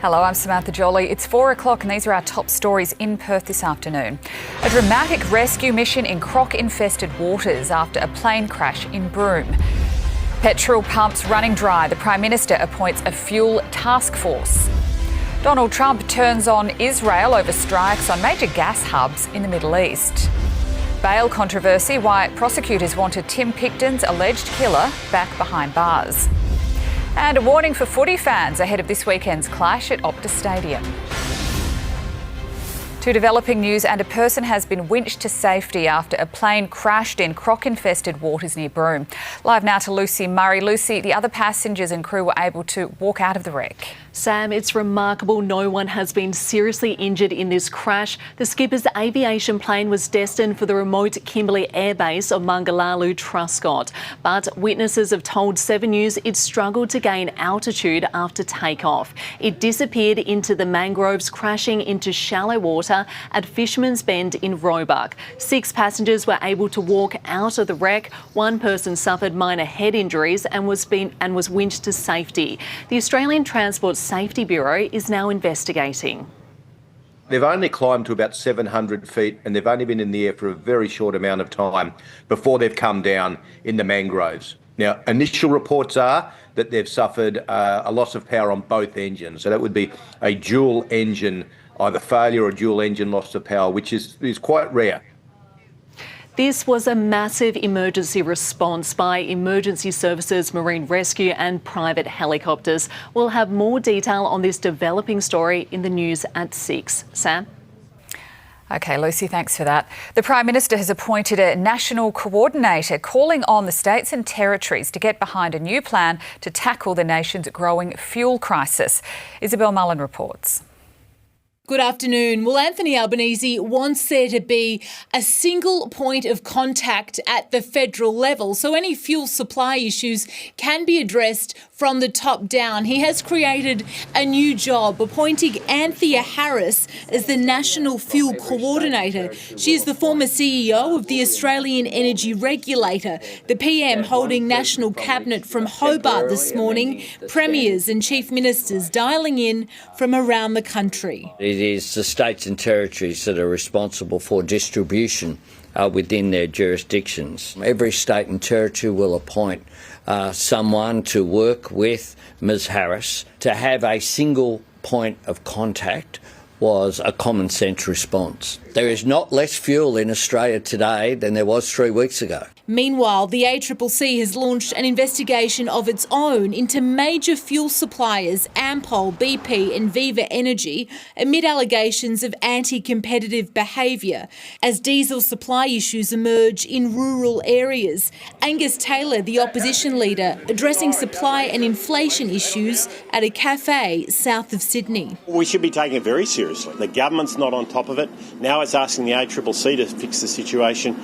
Hello, I'm Samantha Jolie. It's 4 o'clock and these are our top stories in Perth this afternoon. A dramatic rescue mission in croc-infested waters after a plane crash in Broome. Petrol pumps running dry. The Prime Minister appoints a fuel task force. Donald Trump turns on Israel over strikes on major gas hubs in the Middle East. Bail controversy, why prosecutors wanted Tim Picton's alleged killer back behind bars. And a warning for footy fans ahead of this weekend's clash at Optus Stadium. To developing news, and a person has been winched to safety after a plane crashed in croc-infested waters near Broome. Live now to Lucy Murray. Lucy, the other passengers and crew were able to walk out of the wreck. Sam, it's remarkable no one has been seriously injured in this crash. The skipper's aviation plane was destined for the remote Kimberley Air Base of Mangalalu Truscott. But witnesses have told 7 News it struggled to gain altitude after takeoff. It disappeared into the mangroves, crashing into shallow water at Fisherman's Bend in Roebuck. 6 passengers were able to walk out of the wreck. 1 person suffered minor head injuries and was winched to safety. The Australian Transport Safety Bureau is now investigating. They've only climbed to about 700 feet and they've only been in the air for a very short amount of time before they've come down in the mangroves. Now, initial reports are that they've suffered a loss of power on both engines. So that would be a dual engine, either failure or dual engine loss of power, which is quite rare. This was a massive emergency response by emergency services, marine rescue and private helicopters. We'll have more detail on this developing story in the news at 6. Sam? OK, Lucy, thanks for that. The Prime Minister has appointed a national coordinator, calling on the states and territories to get behind a new plan to tackle the nation's growing fuel crisis. Isabel Mullen reports. Good afternoon. Well, Anthony Albanese wants there to be a single point of contact at the federal level, so any fuel supply issues can be addressed from the top down. He has created a new job, appointing Anthea Harris as the National Fuel Coordinator. She is the former CEO of the Australian Energy Regulator. The PM holding National Cabinet from Hobart this morning, premiers and chief ministers dialing in from around the country. It is the states and territories that are responsible for distribution within their jurisdictions. Every state and territory will appoint someone to work with Ms Harris. To have a single point of contact was a common sense response. There is not less fuel in Australia today than there was 3 weeks ago. Meanwhile, the ACCC has launched an investigation of its own into major fuel suppliers Ampol, BP and Viva Energy amid allegations of anti-competitive behaviour as diesel supply issues emerge in rural areas. Angus Taylor, the opposition leader, addressing supply and inflation issues at a cafe south of Sydney. We should be taking it very seriously. The government's not on top of it. Now it's asking the ACCC to fix the situation.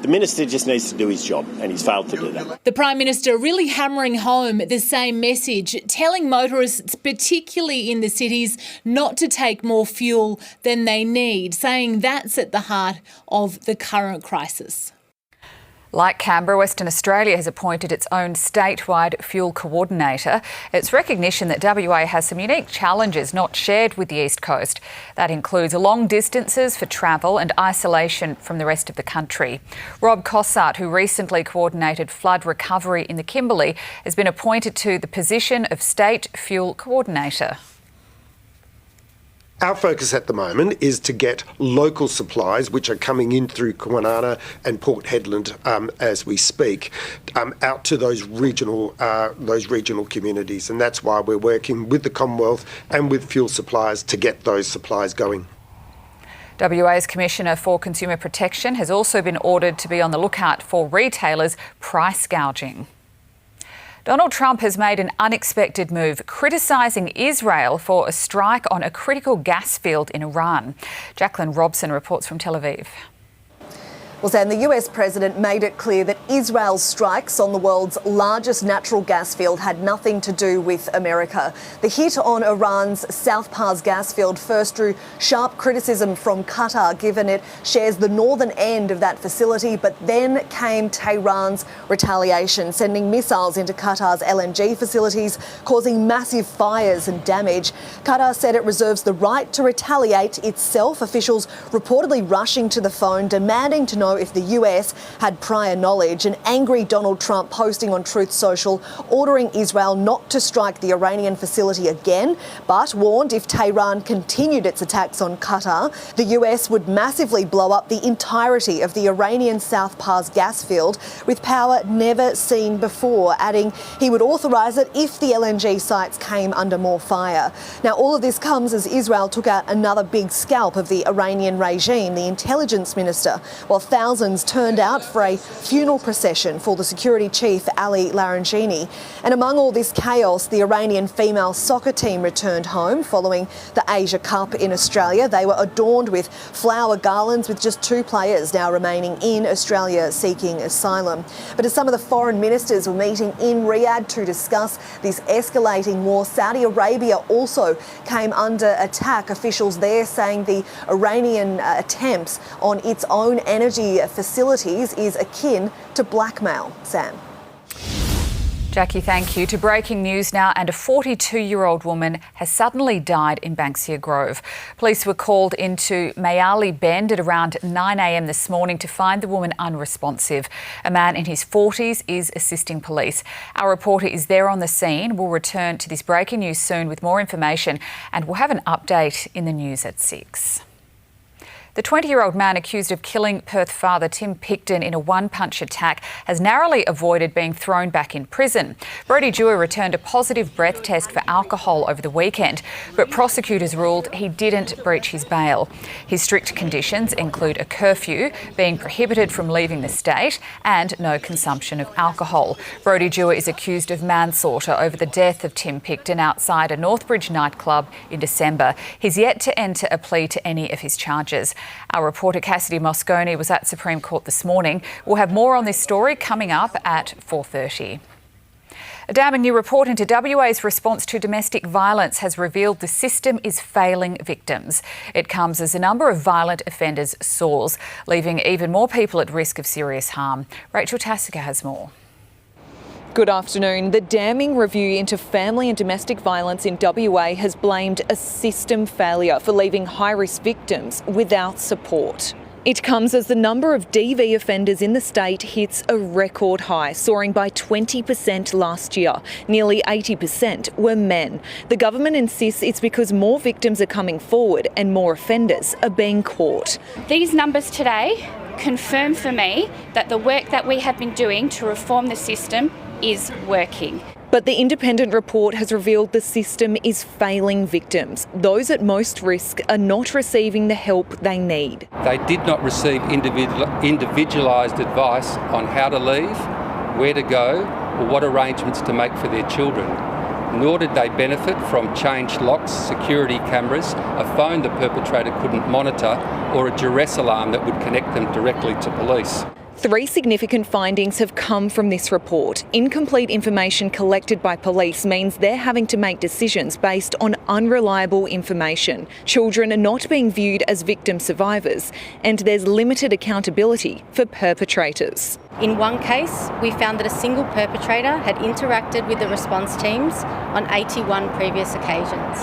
The Minister just needs to do his job, and he's failed to do that. The Prime Minister really hammering home the same message, telling motorists, particularly in the cities, not to take more fuel than they need, saying that's at the heart of the current crisis. Like Canberra, Western Australia has appointed its own statewide fuel coordinator. It's recognition that WA has some unique challenges not shared with the East Coast. That includes long distances for travel and isolation from the rest of the country. Rob Cossart, who recently coordinated flood recovery in the Kimberley, has been appointed to the position of State Fuel Coordinator. Our focus at the moment is to get local supplies, which are coming in through Kwinana and Port Hedland as we speak, out to those regional communities. And that's why we're working with the Commonwealth and with fuel suppliers to get those supplies going. WA's Commissioner for Consumer Protection has also been ordered to be on the lookout for retailers price gouging. Donald Trump has made an unexpected move, criticising Israel for a strike on a critical gas field in Iran. Jacqueline Robson reports from Tel Aviv. Well, Sam, the US president made it clear that Israel's strikes on the world's largest natural gas field had nothing to do with America. The hit on Iran's South Pars gas field first drew sharp criticism from Qatar, given it shares the northern end of that facility, but then came Tehran's retaliation, sending missiles into Qatar's LNG facilities, causing massive fires and damage. Qatar said it reserves the right to retaliate itself, officials reportedly rushing to the phone, demanding to know if the US had prior knowledge. An angry Donald Trump posting on Truth Social, ordering Israel not to strike the Iranian facility again, but warned if Tehran continued its attacks on Qatar, the US would massively blow up the entirety of the Iranian South Pars gas field with power never seen before, adding he would authorise it if the LNG sites came under more fire. Now, all of this comes as Israel took out another big scalp of the Iranian regime, the intelligence minister, while thousands turned out for a funeral procession for the security chief, Ali Laranjini. And among all this chaos, the Iranian female soccer team returned home following the Asia Cup in Australia. They were adorned with flower garlands, with just 2 players now remaining in Australia seeking asylum. But as some of the foreign ministers were meeting in Riyadh to discuss this escalating war, Saudi Arabia also came under attack. Officials there saying the Iranian attempts on its own energy facilities is akin to blackmail. Sam. Jackie, thank you. To breaking news now, and a 42-year-old woman has suddenly died in Banksia Grove. Police were called into Mayali Bend at around 9 a.m. this morning to find the woman unresponsive. A man in his 40s is assisting police. Our reporter is there on the scene. We'll return to this breaking news soon with more information, and we'll have an update in the news at 6. The 20-year-old man accused of killing Perth father Tim Picton in a one-punch attack has narrowly avoided being thrown back in prison. Brodie Dewar returned a positive breath test for alcohol over the weekend, but prosecutors ruled he didn't breach his bail. His strict conditions include a curfew, being prohibited from leaving the state, and no consumption of alcohol. Brodie Dewar is accused of manslaughter over the death of Tim Picton outside a Northbridge nightclub in December. He's yet to enter a plea to any of his charges. Our reporter Cassidy Moscone was at Supreme Court this morning. We'll have more on this story coming up at 4:30. A damning new report into WA's response to domestic violence has revealed the system is failing victims. It comes as the number of violent offenders soars, leaving even more people at risk of serious harm. Rachel Tassica has more. Good afternoon. The damning review into family and domestic violence in WA has blamed a system failure for leaving high-risk victims without support. It comes as the number of DV offenders in the state hits a record high, soaring by 20% last year. Nearly 80% were men. The government insists it's because more victims are coming forward and more offenders are being caught. These numbers today confirm for me that the work that we have been doing to reform the system is working. But the independent report has revealed the system is failing victims. Those at most risk are not receiving the help they need. They did not receive individualised advice on how to leave, where to go, or what arrangements to make for their children. Nor did they benefit from changed locks, security cameras, a phone the perpetrator couldn't monitor, or a duress alarm that would connect them directly to police. 3 significant findings have come from this report. Incomplete information collected by police means they're having to make decisions based on unreliable information. Children are not being viewed as victim survivors, and there's limited accountability for perpetrators. In one case, we found that a single perpetrator had interacted with the response teams on 81 previous occasions.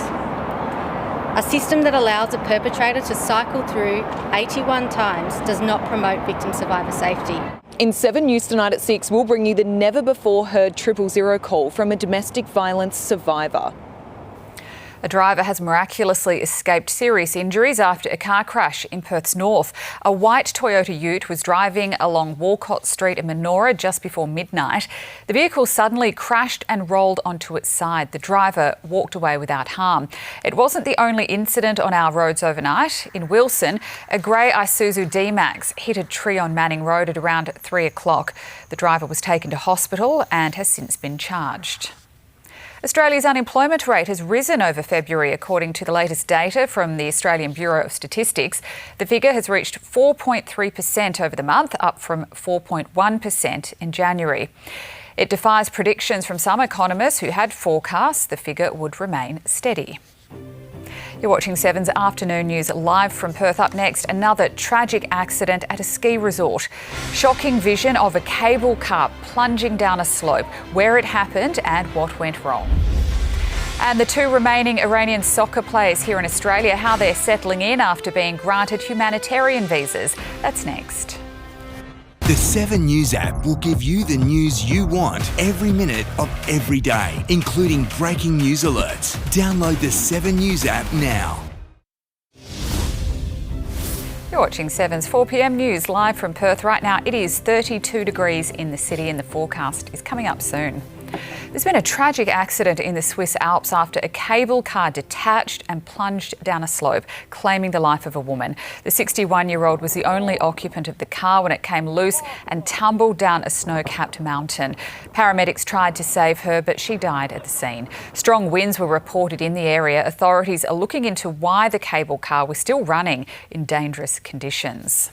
A system that allows a perpetrator to cycle through 81 times does not promote victim survivor safety. In 7 News tonight at 6, we'll bring you the never-before-heard 000 call from a domestic violence survivor. A driver has miraculously escaped serious injuries after a car crash in Perth's north. A white Toyota Ute was driving along Walcott Street in Manoora just before midnight. The vehicle suddenly crashed and rolled onto its side. The driver walked away without harm. It wasn't the only incident on our roads overnight. In Wilson, a grey Isuzu D-Max hit a tree on Manning Road at around 3 o'clock. The driver was taken to hospital and has since been charged. Australia's unemployment rate has risen over February, according to the latest data from the Australian Bureau of Statistics. The figure has reached 4.3% over the month, up from 4.1% in January. It defies predictions from some economists who had forecast the figure would remain steady. You're watching Seven's Afternoon News live from Perth. Up next, another tragic accident at a ski resort. Shocking vision of a cable car plunging down a slope, where it happened and what went wrong. And the two remaining Iranian soccer players here in Australia, how they're settling in after being granted humanitarian visas. That's next. The 7 News app will give you the news you want every minute of every day, including breaking news alerts. Download the 7 News app now. You're watching 7's 4 p.m. news live from Perth. Right now it is 32 degrees in the city and the forecast is coming up soon. There's been a tragic accident in the Swiss Alps after a cable car detached and plunged down a slope, claiming the life of a woman. The 61-year-old was the only occupant of the car when it came loose and tumbled down a snow-capped mountain. Paramedics tried to save her, but she died at the scene. Strong winds were reported in the area. Authorities are looking into why the cable car was still running in dangerous conditions.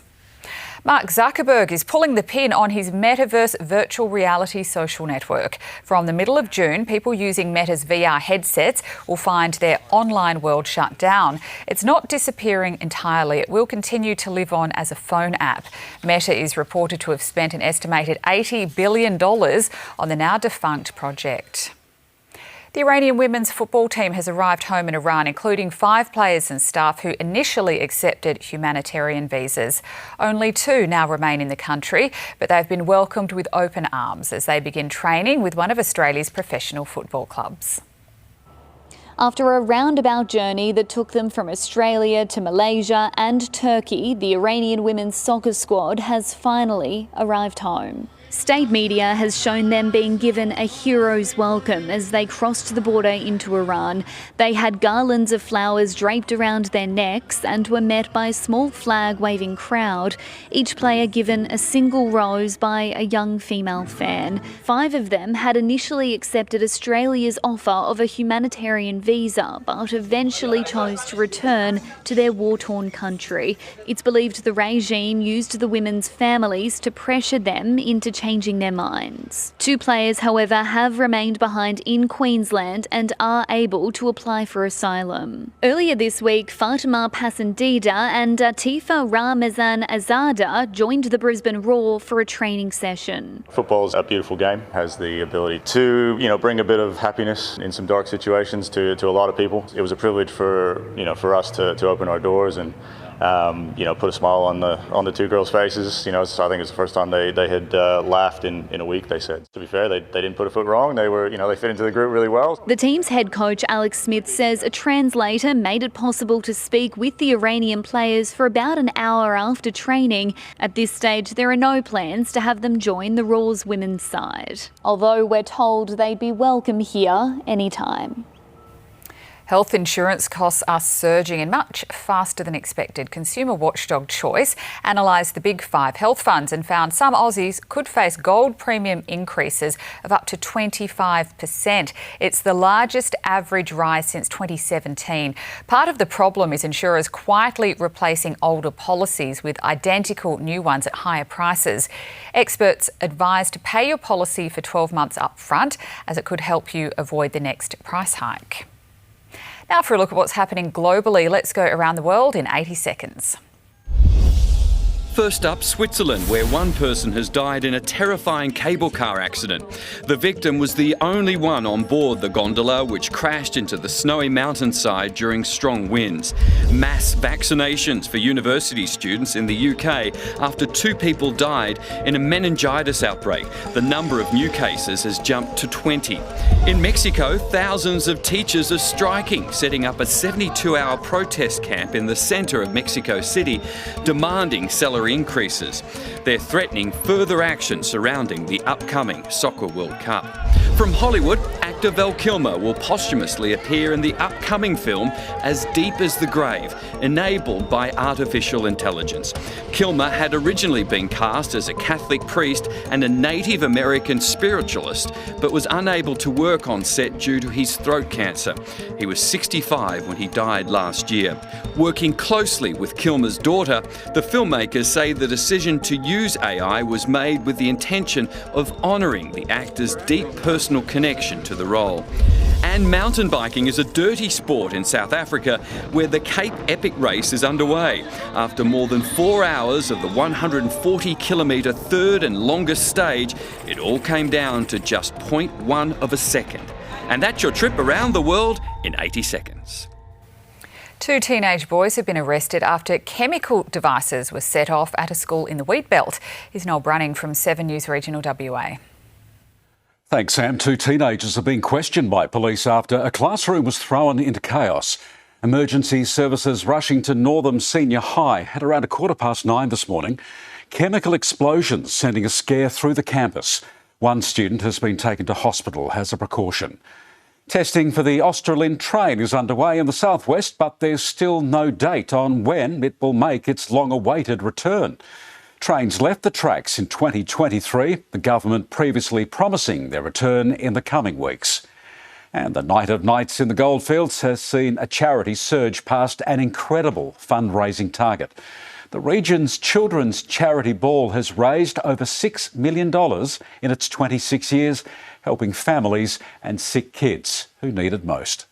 Mark Zuckerberg is pulling the pin on his metaverse virtual reality social network. From the middle of June, people using Meta's VR headsets will find their online world shut down. It's not disappearing entirely. It will continue to live on as a phone app. Meta is reported to have spent an estimated $80 billion on the now defunct project. The Iranian women's football team has arrived home in Iran, including 5 players and staff who initially accepted humanitarian visas. Only 2 now remain in the country, but they've been welcomed with open arms as they begin training with one of Australia's professional football clubs. After a roundabout journey that took them from Australia to Malaysia and Turkey, the Iranian women's soccer squad has finally arrived home. State media has shown them being given a hero's welcome as they crossed the border into Iran. They had garlands of flowers draped around their necks and were met by a small flag-waving crowd, each player given a single rose by a young female fan. 5 of them had initially accepted Australia's offer of a humanitarian visa, but eventually chose to return to their war-torn country. It's believed the regime used the women's families to pressure them into changing their minds. 2 players, however, have remained behind in Queensland and are able to apply for asylum. Earlier this week, Fatima Pasandida and Atifa Ramazan Azada joined the Brisbane Roar for a training session. Football's a beautiful game, has the ability to, bring a bit of happiness in some dark situations to a lot of people. It was a privilege for us to open our doors and put a smile on the 2 girls' faces. I think it's the first time they had laughed in a week, they said. To be fair, they didn't put a foot wrong. They fit into the group really well. The team's head coach, Alex Smith, says a translator made it possible to speak with the Iranian players for about an hour after training. At this stage, there are no plans to have them join the Roar's women's side, although we're told they'd be welcome here anytime. Health insurance costs are surging and much faster than expected. Consumer watchdog Choice analysed the big 5 health funds and found some Aussies could face gold premium increases of up to 25%. It's the largest average rise since 2017. Part of the problem is insurers quietly replacing older policies with identical new ones at higher prices. Experts advise to pay your policy for 12 months up front, as it could help you avoid the next price hike. Now for a look at what's happening globally, let's go around the world in 80 seconds. First up, Switzerland, where one person has died in a terrifying cable car accident. The victim was the only one on board the gondola, which crashed into the snowy mountainside during strong winds. Mass vaccinations for university students in the UK after 2 people died in a meningitis outbreak. The number of new cases has jumped to 20. In Mexico, thousands of teachers are striking, setting up a 72-hour protest camp in the centre of Mexico City, demanding salary increases. They're threatening further action surrounding the upcoming Soccer World Cup. From Hollywood, actor Val Kilmer will posthumously appear in the upcoming film As Deep as the Grave, enabled by artificial intelligence. Kilmer had originally been cast as a Catholic priest and a Native American spiritualist, but was unable to work on set due to his throat cancer. He was 65 when he died last year. Working closely with Kilmer's daughter, the filmmakers say the decision to use AI was made with the intention of honouring the actor's deep personal connection to the role. And mountain biking is a dirty sport in South Africa, where the Cape Epic race is underway. After more than 4 hours of the 140-kilometre third and longest stage, it all came down to just 0.1 of a second. And that's your trip around the world in 80 seconds. 2 teenage boys have been arrested after chemical devices were set off at a school in the Wheatbelt. Here's Noel Brunning from 7 News Regional WA. Thanks, Sam. 2 teenagers are being questioned by police after a classroom was thrown into chaos. Emergency services rushing to Northam Senior High at around 9:15 this morning. Chemical explosions sending a scare through the campus. One student has been taken to hospital as a precaution. Testing for the Australind train is underway in the southwest, but there's still no date on when it will make its long-awaited return. Trains left the tracks in 2023, the government previously promising their return in the coming weeks. And the Night of Nights in the Goldfields has seen a charity surge past an incredible fundraising target. The region's children's charity ball has raised over $6 million in its 26 years, helping families and sick kids who need it most.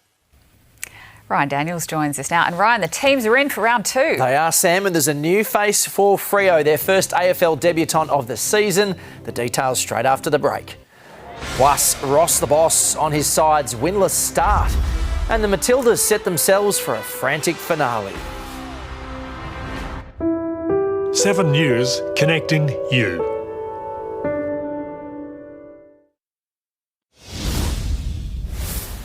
Ryan Daniels joins us now. And Ryan, the teams are in for round 2. They are, Sam, and there's a new face for Freo, their first AFL debutant of the season. The details straight after the break. Plus, Ross the Boss on his side's winless start. And the Matildas set themselves for a frantic finale. 7 News, connecting you.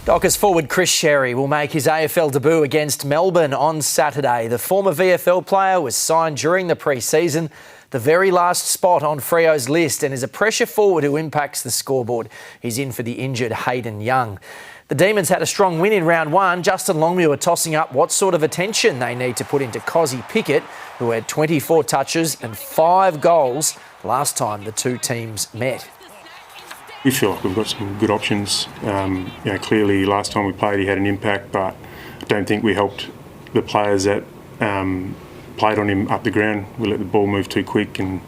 Dockers forward Chris Sherry will make his AFL debut against Melbourne on Saturday. The former VFL player was signed during the pre-season, the very last spot on Freo's list, and is a pressure forward who impacts the scoreboard. He's in for the injured Hayden Young. The Demons had a strong win in round 1. Justin Longmuir tossing up what sort of attention they need to put into Cozzy Pickett, who had 24 touches and 5 goals last time the two teams met. We feel like we've got some good options. Clearly last time we played he had an impact, but I don't think we helped the players that played on him up the ground. We let the ball move too quick, and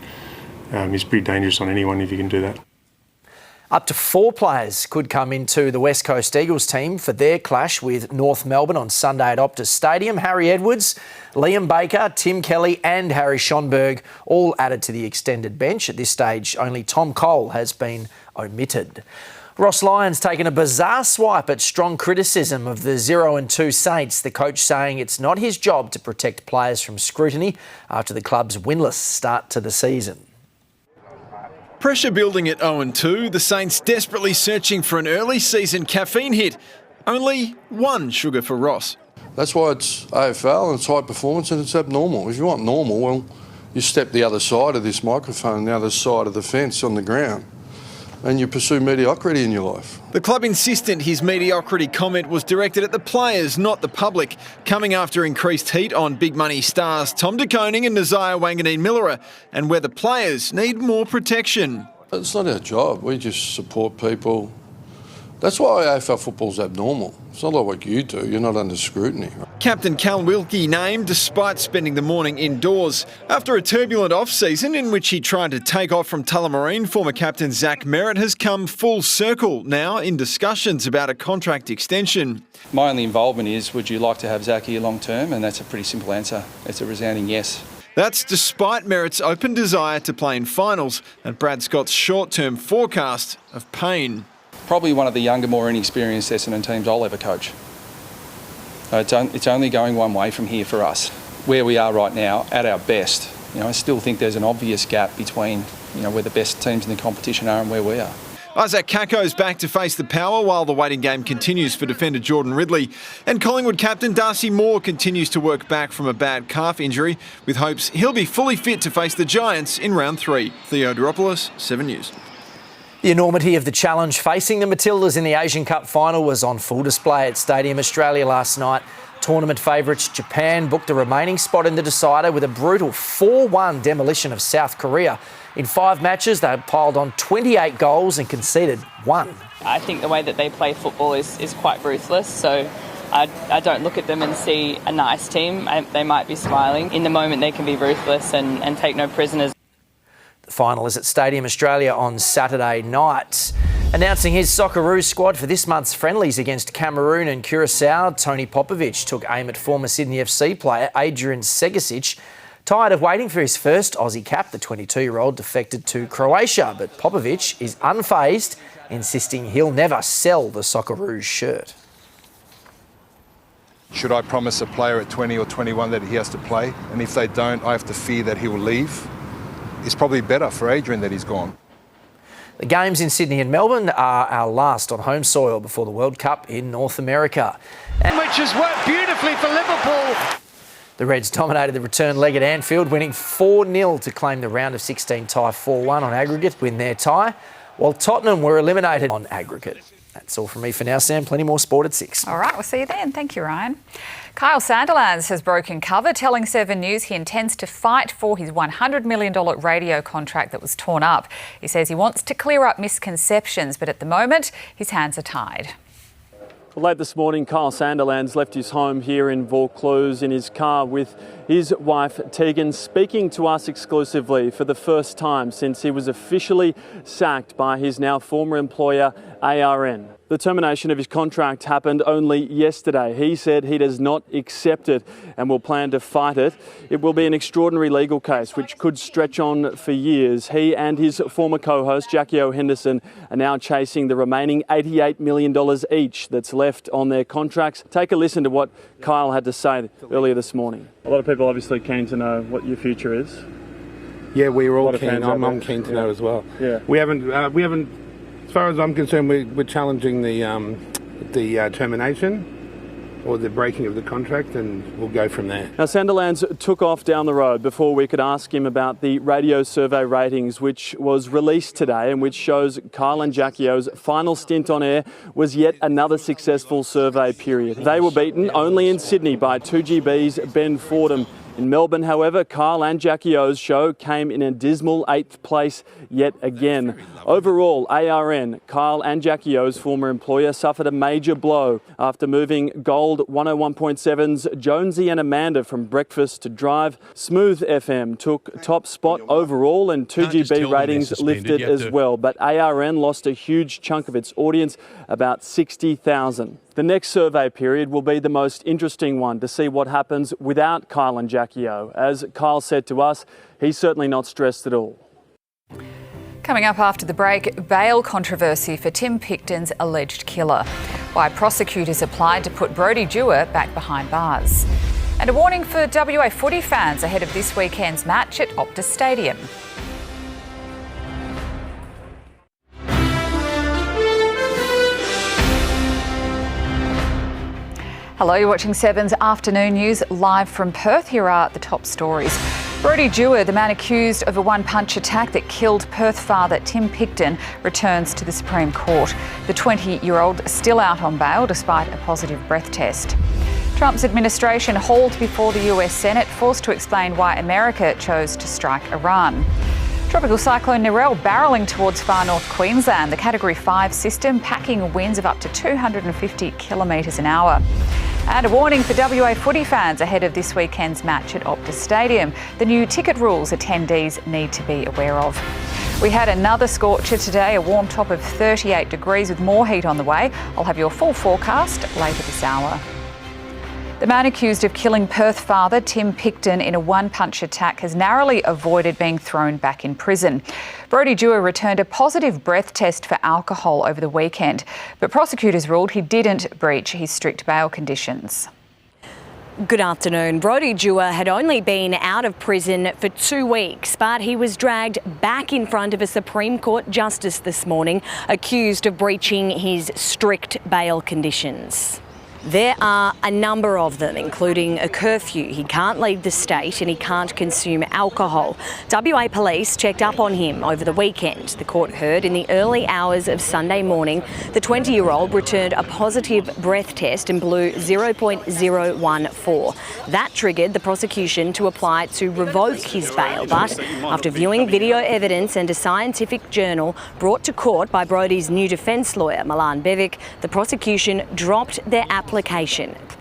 he's pretty dangerous on anyone if you can do that. Up to 4 players could come into the West Coast Eagles team for their clash with North Melbourne on Sunday at Optus Stadium. Harry Edwards, Liam Baker, Tim Kelly and Harry Schonberg all added to the extended bench. At this stage, only Tom Cole has been omitted. Ross Lyon's taken a bizarre swipe at strong criticism of the 0-2 Saints, the coach saying it's not his job to protect players from scrutiny after the club's winless start to the season. Pressure building at 0-2, the Saints desperately searching for an early season caffeine hit. Only one sugar for Ross. That's why it's AFL and it's high performance and it's abnormal. If you want normal, well, you step the other side of this microphone, the other side of the fence on the ground, and you pursue mediocrity in your life. The club insistent his mediocrity comment was directed at the players, not the public, coming after increased heat on big money stars Tom De Koning and Nasiah Wanganeen-Millera, and where the players need more protection. It's not our job. We just support people. That's why AFL football's abnormal. It's not like what you do. You're not under scrutiny. Captain Cal Wilkie named despite spending the morning indoors. After a turbulent off-season in which he tried to take off from Tullamarine, former captain Zach Merritt has come full circle now in discussions about a contract extension. My only involvement is, would you like to have Zach here long term? And that's a pretty simple answer. It's a resounding yes. That's despite Merritt's open desire to play in finals and Brad Scott's short-term forecast of pain. Probably one of the younger, more inexperienced Essendon teams I'll ever coach. It's only going one way from here for us. Where we are right now, at our best, I still think there's an obvious gap between, where the best teams in the competition are and where we are. Isaac Kako's back to face the power while the waiting game continues for defender Jordan Ridley. And Collingwood captain Darcy Moore continues to work back from a bad calf injury, with hopes he'll be fully fit to face the Giants in round 3. Theo Duropoulos, 7 News. The enormity of the challenge facing the Matildas in the Asian Cup final was on full display at Stadium Australia last night. Tournament favourites Japan booked the remaining spot in the decider with a brutal 4-1 demolition of South Korea. In 5 matches, they piled on 28 goals and conceded 1. I think the way that they play football is quite ruthless, so I don't look at them and see a nice team. They might be smiling. In the moment, they can be ruthless and take no prisoners. The final is at Stadium Australia on Saturday night. Announcing his Socceroos squad for this month's friendlies against Cameroon and Curacao, Tony Popovic took aim at former Sydney FC player Adrian Segasic. Tired of waiting for his first Aussie cap, the 22-year-old defected to Croatia, but Popovic is unfazed, insisting he'll never sell the Socceroos shirt. Should I promise a player at 20 or 21 that he has to play, and if they don't, I have to fear that he will leave? It's probably better for Adrian that he's gone. The games in Sydney and Melbourne are our last on home soil before the World Cup in North America. Which has worked beautifully for Liverpool. The Reds dominated the return leg at Anfield, winning 4-0 to claim the round of 16 tie 4-1 on aggregate, win their tie, while Tottenham were eliminated on aggregate. That's all from me for now, Sam. Plenty more sport at 6. All right, we'll see you then. Thank you, Ryan. Kyle Sandilands has broken cover, telling 7 News he intends to fight for his $100 million radio contract that was torn up. He says he wants to clear up misconceptions, but at the moment, his hands are tied. Well, late this morning, Kyle Sandilands left his home here in Vaucluse in his car with his wife Tegan, speaking to us exclusively for the first time since he was officially sacked by his now former employer ARN. The termination of his contract happened only yesterday. He said he does not accept it and will plan to fight it. It will be an extraordinary legal case which could stretch on for years. He and his former co-host Jackie O. Henderson are now chasing the remaining $88 million each that's left on their contracts. Take a listen to what Kyle had to say earlier this morning. A lot of people obviously keen to know what your future is. Yeah, we're all keen. I'm keen to know as well. Yeah. We haven't. As far as I'm concerned, we're challenging the termination or the breaking of the contract, and we'll go from there. Now, Sandilands took off down the road before we could ask him about the radio survey ratings, which was released today and which shows Kyle and Jackie O's final stint on air was yet another successful survey period. They were beaten only in Sydney by 2GB's Ben Fordham. In Melbourne, however, Kyle and Jackie O's show came in a dismal 8th place yet again. Overall, ARN, Kyle and Jackie O's former employer, suffered a major blow after moving Gold 101.7's Jonesy and Amanda from breakfast to drive. Smooth FM took top spot overall and 2GB ratings lifted as well, but ARN lost a huge chunk of its audience, about 60,000. The next survey period will be the most interesting one to see what happens without Kyle and Jackie O. As Kyle said to us, he's certainly not stressed at all. Coming up after the break, bail controversy for Tim Picton's alleged killer. Why prosecutors applied to put Brodie Dewar back behind bars. And a warning for WA footy fans ahead of this weekend's match at Optus Stadium. Hello, you're watching 7's Afternoon News live from Perth. Here are the top stories. Brodie Dewar, the man accused of a one-punch attack that killed Perth father Tim Picton, returns to the Supreme Court. The 20-year-old still out on bail despite a positive breath test. Trump's administration hauled before the US Senate, forced to explain why America chose to strike Iran. Tropical cyclone Narelle barrelling towards far north Queensland. The Category 5 system packing winds of up to 250 kilometres an hour. And a warning for WA footy fans ahead of this weekend's match at Optus Stadium. The new ticket rules attendees need to be aware of. We had another scorcher today, a warm top of 38 degrees with more heat on the way. I'll have your full forecast later this hour. The man accused of killing Perth father Tim Picton in a one-punch attack has narrowly avoided being thrown back in prison. Brodie Dewar returned a positive breath test for alcohol over the weekend, but prosecutors ruled he didn't breach his strict bail conditions. Good afternoon. Brodie Dewar had only been out of prison for 2 weeks, but he was dragged back in front of a Supreme Court justice this morning, accused of breaching his strict bail conditions. There are a number of them, including a curfew. He can't leave the state and he can't consume alcohol. WA police checked up on him over the weekend. The court heard in the early hours of Sunday morning the 20-year-old returned a positive breath test and blew 0.014. That triggered the prosecution to apply to revoke his bail. But after viewing video evidence and a scientific journal brought to court by Brodie's new defence lawyer, Milan Bevic, the prosecution dropped their application.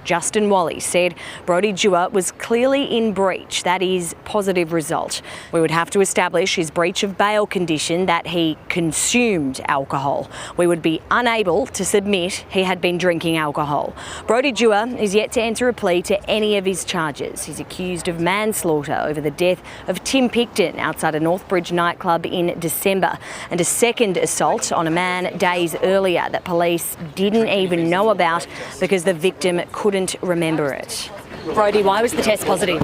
Justin Wally said Brodie Dewar was clearly in breach. That is, positive result. We would have to establish his breach of bail condition that he consumed alcohol. We would be unable to submit he had been drinking alcohol. Brodie Dewar is yet to enter a plea to any of his charges. He's accused of manslaughter over the death of Tim Picton outside a Northbridge nightclub in December, and a second assault on a man days earlier that police didn't even know about because the victim couldn't remember it. Brodie, why was the test positive?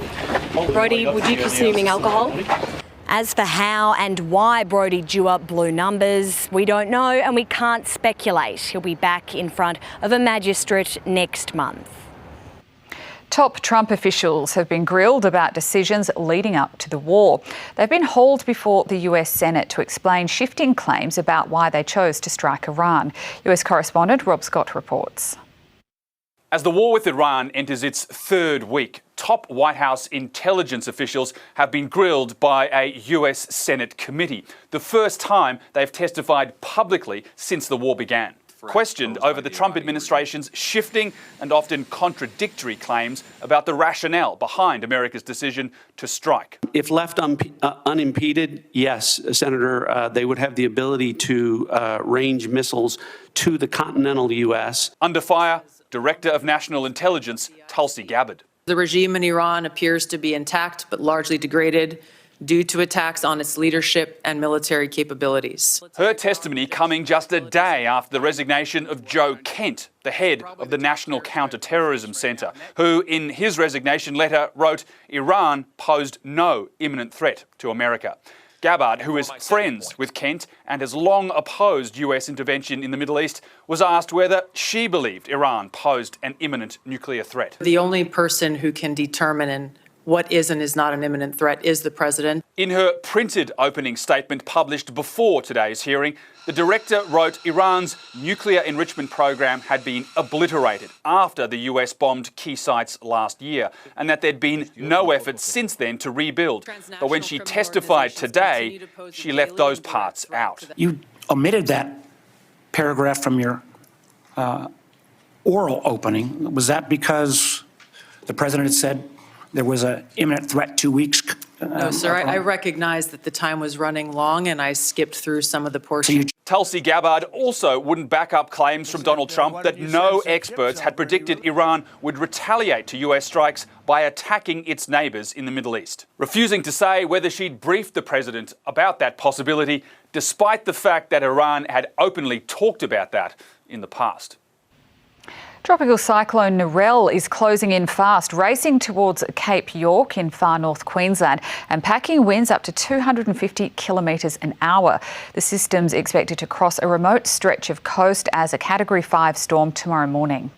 Brodie, would you be consuming alcohol? As for how and why Brodie Dewar blew numbers, we don't know and we can't speculate. He'll be back in front of a magistrate next month. Top Trump officials have been grilled about decisions leading up to the war. They've been hauled before the US Senate to explain shifting claims about why they chose to strike Iran. US correspondent Rob Scott reports. As the war with Iran enters its third week, top White House intelligence officials have been grilled by a US Senate committee, the first time they've testified publicly since the war began. Questioned over the Trump administration's shifting and often contradictory claims about the rationale behind America's decision to strike. If left unimpeded, yes, Senator, they would have the ability to range missiles to the continental U.S. Under fire, Director of National Intelligence, Tulsi Gabbard. The regime in Iran appears to be intact but largely degraded due to attacks on its leadership and military capabilities. Her testimony coming just a day after the resignation of Joe Kent, the head of the National Counter-Terrorism Centre, who in his resignation letter wrote Iran posed no imminent threat to America. Gabbard, who is friends with Kent and has long opposed US intervention in the Middle East, was asked whether she believed Iran posed an imminent nuclear threat. The only person who can determine what is and is not an imminent threat is the president. In her printed opening statement published before today's hearing, the director wrote Iran's nuclear enrichment program had been obliterated after the US bombed key sites last year, and that there'd been no effort since then to rebuild. But when she testified today, she left those parts out. You omitted that paragraph from your oral opening. Was that because the president had said there was an imminent threat 2 weeks? No, sir. I recognize that the time was running long and I skipped through some of the portions. Tulsi Gabbard also wouldn't back up claims from Donald Trump that no experts had predicted Iran would retaliate to US strikes by attacking its neighbours in the Middle East. Refusing to say whether she'd briefed the president about that possibility, despite the fact that Iran had openly talked about that in the past. Tropical cyclone Narelle is closing in fast, racing towards Cape York in far north Queensland and packing winds up to 250 kilometres an hour. The system's expected to cross a remote stretch of coast as a Category 5 storm tomorrow morning.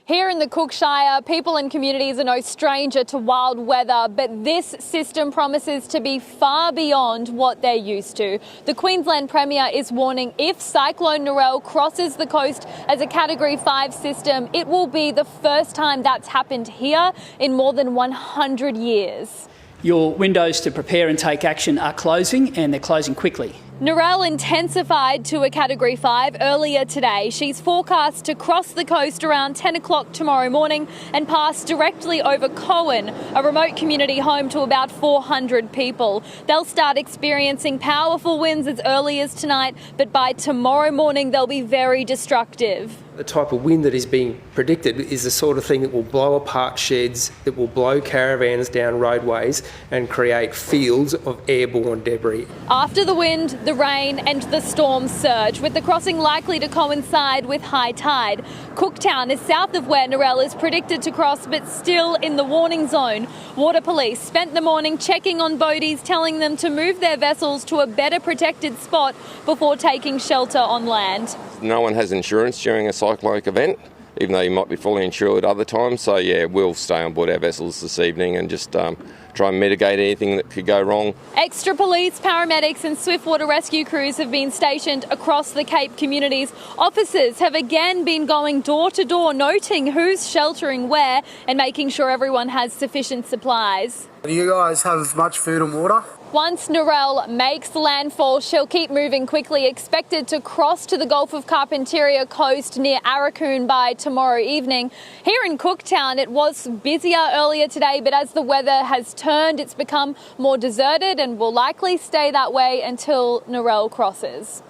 Here in the Cookshire, people and communities are no stranger to wild weather, but this system promises to be far beyond what they're used to. The Queensland Premier is warning if Cyclone Narelle crosses the coast as a Category 5 system, it will be the first time that's happened here in more than 100 years. Your windows to prepare and take action are closing, and they're closing quickly. Narelle intensified to a Category 5 earlier today. She's forecast to cross the coast around 10 o'clock tomorrow morning and pass directly over Cowan, a remote community home to about 400 people. They'll start experiencing powerful winds as early as tonight, but by tomorrow morning they'll be very destructive. The type of wind that is being predicted is the sort of thing that will blow apart sheds, that will blow caravans down roadways and create fields of airborne debris. After the wind, the rain and the storm surge, with the crossing likely to coincide with high tide. Cooktown is south of where Narelle is predicted to cross, but still in the warning zone. Water police spent the morning checking on boaties, telling them to move their vessels to a better protected spot before taking shelter on land. No one has insurance during a cyclonic event, even though you might be fully insured other times. So yeah, we'll stay on board our vessels this evening and just try and mitigate anything that could go wrong. Extra police, paramedics and swiftwater rescue crews have been stationed across the Cape communities. Officers have again been going door to door, noting who's sheltering where and making sure everyone has sufficient supplies. Do you guys have much food and water? Once Narelle makes landfall, she'll keep moving quickly, expected to cross to the Gulf of Carpentaria coast near Aurukun by tomorrow evening. Here in Cooktown, it was busier earlier today, but as the weather has turned, it's become more deserted and will likely stay that way until Narelle crosses.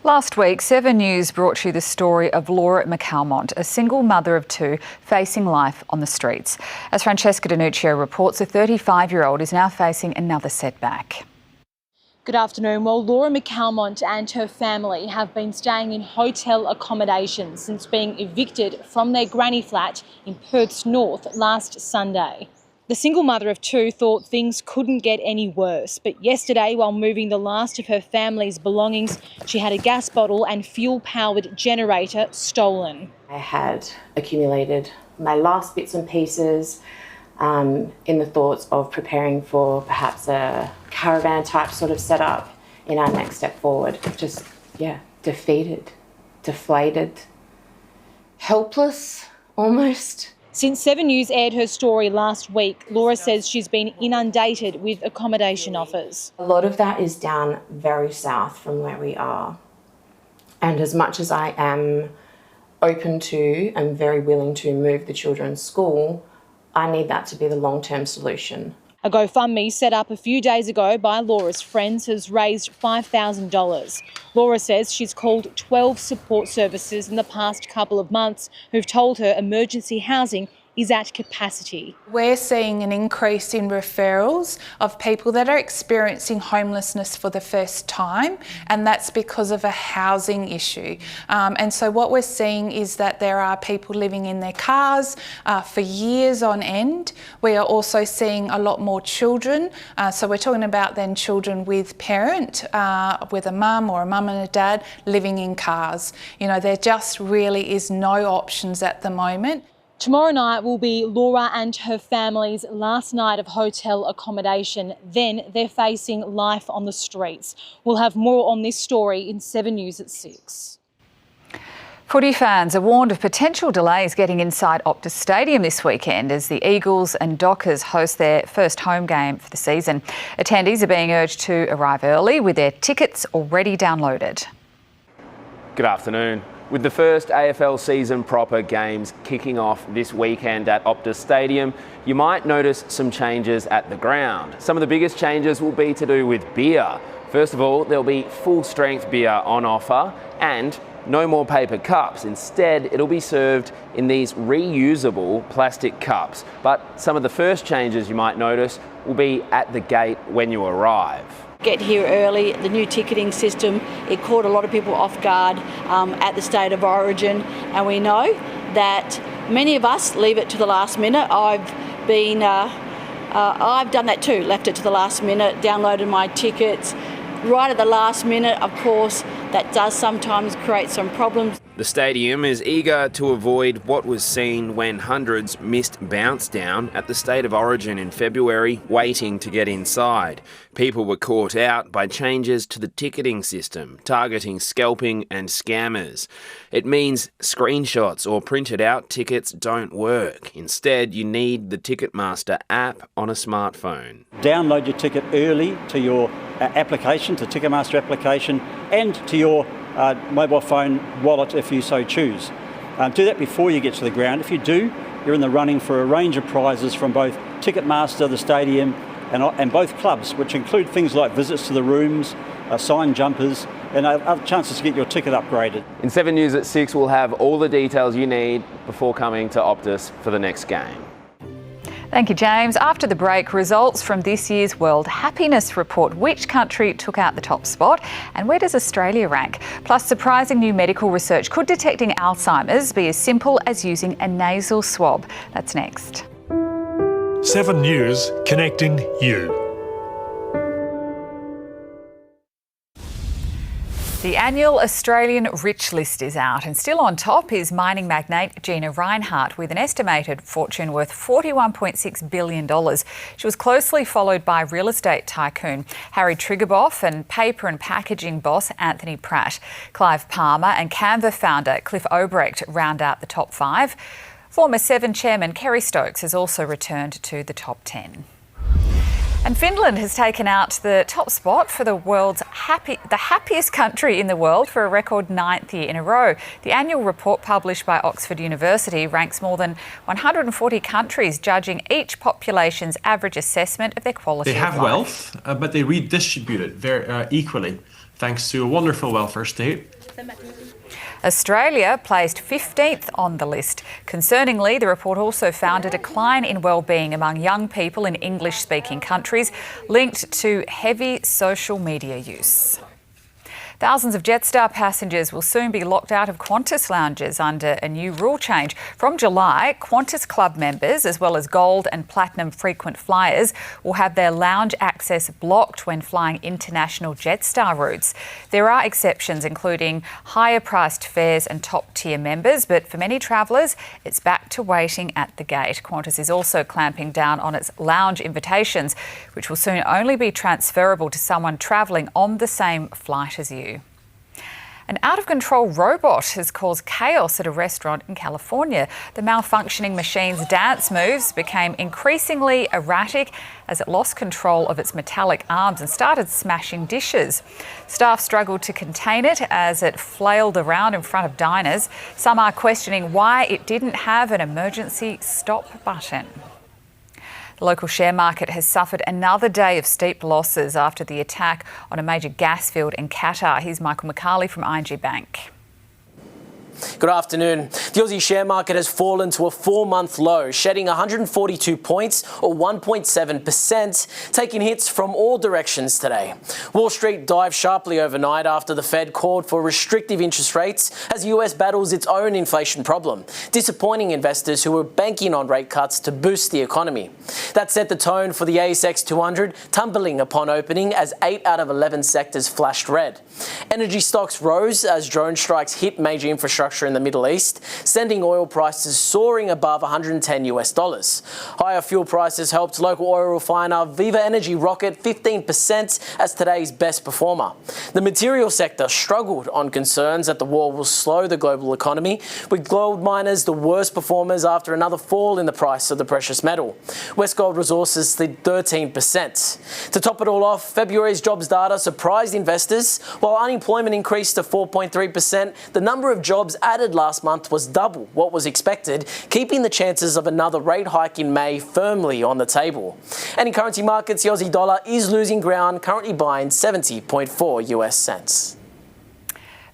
Last week, 7 News brought you the story of Laura McAlmont, a single mother of 2 facing life on the streets. As Francesca Danuccio reports, the 35-year-old is now facing another setback. Good afternoon. Well, Laura McAlmont and her family have been staying in hotel accommodation since being evicted from their granny flat in Perth's north last Sunday. The single mother of 2 thought things couldn't get any worse, but yesterday, while moving the last of her family's belongings, she had a gas bottle and fuel-powered generator stolen. I had accumulated my last bits and pieces in the thoughts of preparing for perhaps a caravan type sort of setup in our next step forward. Just, defeated, deflated, helpless almost. Since 7 News aired her story last week, Laura says she's been inundated with accommodation offers. A lot of that is down very south from where we are. And as much as I am open to and very willing to move the children's school, I need that to be the long-term solution. A GoFundMe set up a few days ago by Laura's friends has raised $5,000. Laura says she's called 12 support services in the past couple of months who've told her emergency housing is at capacity. We're seeing an increase in referrals of people that are experiencing homelessness for the first time, and that's because of a housing issue. And so what we're seeing is that there are people living in their cars for years on end. We are also seeing a lot more children. So we're talking about then children with parent, with a mum or a mum and a dad living in cars. You know, there just really is no options at the moment. Tomorrow night will be Laura and her family's last night of hotel accommodation. Then they're facing life on the streets. We'll have more on this story in 7 News at 6. Footy fans are warned of potential delays getting inside Optus Stadium this weekend as the Eagles and Dockers host their first home game for the season. Attendees are being urged to arrive early with their tickets already downloaded. Good afternoon. With the first AFL season proper games kicking off this weekend at Optus Stadium, you might notice some changes at the ground. Some of the biggest changes will be to do with beer. First of all, there'll be full-strength beer on offer and no more paper cups. Instead, it'll be served in these reusable plastic cups. But some of the first changes you might notice will be at the gate when you arrive. Get here early. The new ticketing system, it caught a lot of people off guard at the state of origin, and we know that many of us leave it to the last minute. I've done that too, left it to the last minute, downloaded my tickets right at the last minute. Of course, that does sometimes create some problems. The stadium is eager to avoid what was seen when hundreds missed bounce down at the State of Origin in February, waiting to get inside. People were caught out by changes to the ticketing system, targeting scalping and scammers. It means screenshots or printed out tickets don't work. Instead, you need the Ticketmaster app on a smartphone. Download your ticket early to your application, to Ticketmaster application, and to your mobile phone wallet if you so choose. Do that before you get to the ground. If you do, you're in the running for a range of prizes from both Ticketmaster, the stadium, and both clubs, which include things like visits to the rooms, signed jumpers, and other chances to get your ticket upgraded. In 7 News at 6, we'll have all the details you need before coming to Optus for the next game. Thank you, James. After the break, results from this year's World Happiness Report. Which country took out the top spot and where does Australia rank? Plus, surprising new medical research. Could detecting Alzheimer's be as simple as using a nasal swab? That's next. 7 News, connecting you. The annual Australian Rich List is out, and still on top is mining magnate Gina Rinehart with an estimated fortune worth $41.6 billion. She was closely followed by real estate tycoon Harry Triguboff and paper and packaging boss Anthony Pratt. Clive Palmer and Canva founder Cliff Obrecht round out the top 5. Former Seven chairman Kerry Stokes has also returned to the top 10. And Finland has taken out the top spot for the happiest country in the world for a record 9th year in a row. The annual report published by Oxford University ranks more than 140 countries, judging each population's average assessment of their quality of life. They have wealth, but they redistribute it very equally, thanks to a wonderful welfare state. Australia placed 15th on the list. Concerningly, the report also found a decline in well-being among young people in English-speaking countries linked to heavy social media use. Thousands of Jetstar passengers will soon be locked out of Qantas lounges under a new rule change. From July, Qantas Club members, as well as Gold and Platinum frequent flyers, will have their lounge access blocked when flying international Jetstar routes. There are exceptions, including higher-priced fares and top-tier members, but for many travellers, it's back to waiting at the gate. Qantas is also clamping down on its lounge invitations, which will soon only be transferable to someone travelling on the same flight as you. An out-of-control robot has caused chaos at a restaurant in California. The malfunctioning machine's dance moves became increasingly erratic as it lost control of its metallic arms and started smashing dishes. Staff struggled to contain it as it flailed around in front of diners. Some are questioning why it didn't have an emergency stop button. The local share market has suffered another day of steep losses after the attack on a major gas field in Qatar. Here's Michael McCarley from ING Bank. Good afternoon. The Aussie share market has fallen to a 4-month low, shedding 142 points or 1.7%, taking hits from all directions today. Wall Street dived sharply overnight after the Fed called for restrictive interest rates as the US battles its own inflation problem, disappointing investors who were banking on rate cuts to boost the economy. That set the tone for the ASX 200, tumbling upon opening as 8 out of 11 sectors flashed red. Energy stocks rose as drone strikes hit major infrastructure in the Middle East, sending oil prices soaring above $110. Higher fuel prices helped local oil refiner Viva Energy rocket 15% as today's best performer. The material sector struggled on concerns that the war will slow the global economy, with gold miners the worst performers after another fall in the price of the precious metal. Westgold Resources slid 13%. To top it all off, February's jobs data surprised investors. While unemployment increased to 4.3%, the number of jobs added last month was double what was expected, keeping the chances of another rate hike in May firmly on the table. And in currency markets, the Aussie dollar is losing ground, currently buying 70.4 US cents.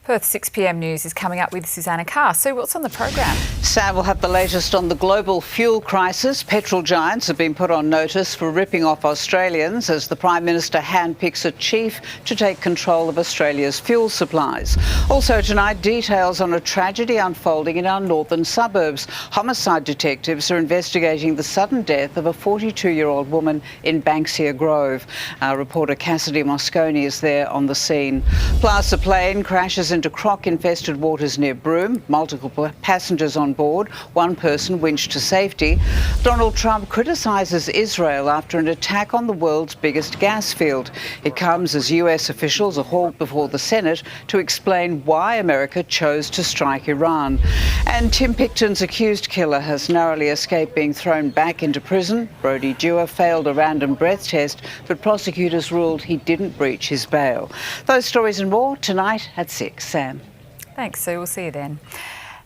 Perth 6 p.m. news is coming up with Susanna Carr. Sue, what's on the program? Sam will have the latest on the global fuel crisis. Petrol giants have been put on notice for ripping off Australians as the Prime Minister handpicks a chief to take control of Australia's fuel supplies. Also tonight, details on a tragedy unfolding in our northern suburbs. Homicide detectives are investigating the sudden death of a 42-year-old woman in Banksia Grove. Our reporter Cassidy Moscone is there on the scene. Plus, a plane crashes into croc-infested waters near Broome. Multiple passengers on board, one person winched to safety. Donald Trump criticises Israel after an attack on the world's biggest gas field. It comes as US officials are hauled before the Senate to explain why America chose to strike Iran. And Tim Picton's accused killer has narrowly escaped being thrown back into prison. Brodie Dewar failed a random breath test, but prosecutors ruled he didn't breach his bail. Those stories and more tonight at 6. Sam. Thanks, Sue. We'll see you then.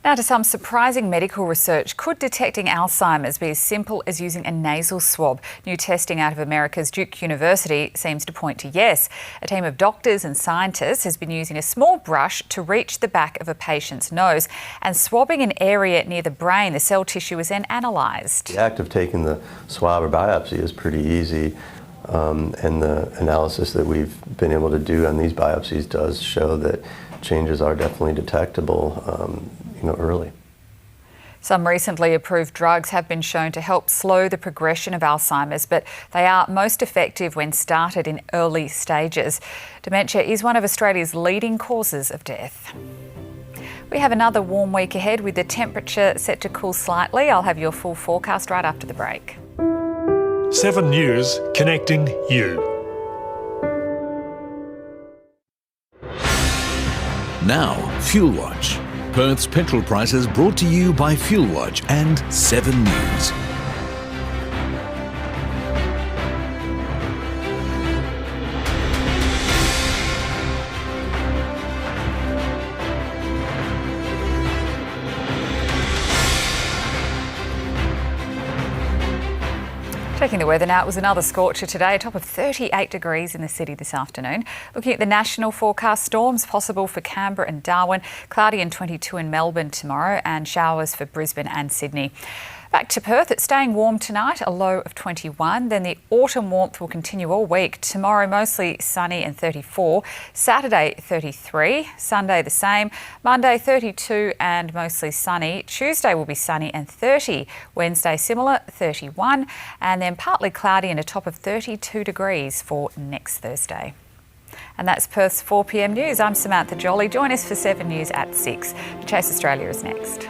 Now to some surprising medical research. Could detecting Alzheimer's be as simple as using a nasal swab? New testing out of America's Duke University seems to point to yes. A team of doctors and scientists has been using a small brush to reach the back of a patient's nose and swabbing an area near the brain. The cell tissue is then analysed. The act of taking the swab or biopsy is pretty easy. And the analysis that we've been able to do on these biopsies does show that changes are definitely detectable, early. Some recently approved drugs have been shown to help slow the progression of Alzheimer's, but they are most effective when started in early stages. Dementia is one of Australia's leading causes of death. We have another warm week ahead with the temperature set to cool slightly. I'll have your full forecast right after the break. 7 News, connecting you. Now, Fuel Watch. Perth's petrol prices brought to you by Fuel Watch and 7 News. Checking the weather now, it was another scorcher today, a top of 38 degrees in the city this afternoon. Looking at the national forecast, storms possible for Canberra and Darwin, cloudy and 22 in Melbourne tomorrow, and showers for Brisbane and Sydney. Back to Perth, it's staying warm tonight, a low of 21. Then the autumn warmth will continue all week. Tomorrow mostly sunny and 34. Saturday 33. Sunday the same. Monday 32 and mostly sunny. Tuesday will be sunny and 30. Wednesday similar, 31. And then partly cloudy and a top of 32 degrees for next Thursday. And that's Perth's 4 p.m. news. I'm Samantha Jolly. Join us for 7 News at 6. Chase Australia is next.